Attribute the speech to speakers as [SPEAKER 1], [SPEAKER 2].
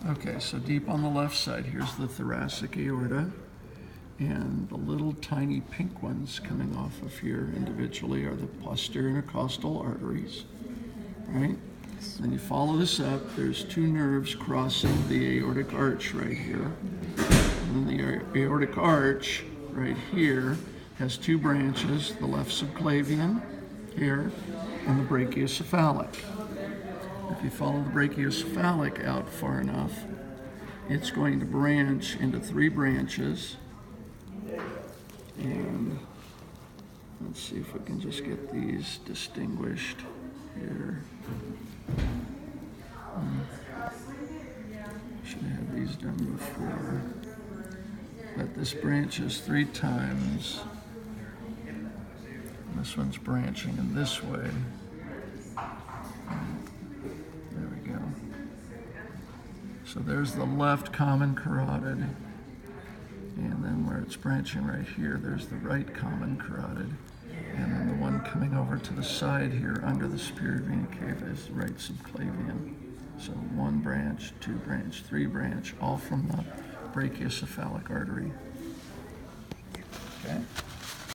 [SPEAKER 1] Okay, so deep on the left side, here's the thoracic aorta, and the little tiny pink ones coming off of here individually are the posterior intercostal arteries, right? Then you follow this up, there's two nerves crossing the aortic arch right here. And then the aortic arch right here has two branches, the left subclavian here and the brachiocephalic. If you follow the brachiocephalic out far enough, it's going to branch into three branches. And let's see if we can just get these distinguished here. Should have had these done before. But this branches three times. This one's branching in this way. There we go. So there's the left common carotid. And then where it's branching right here, there's the right common carotid. And then the one coming over to the side here under the superior vena cava is the right subclavian. So one branch, two branch, three branch, all from the brachiocephalic artery.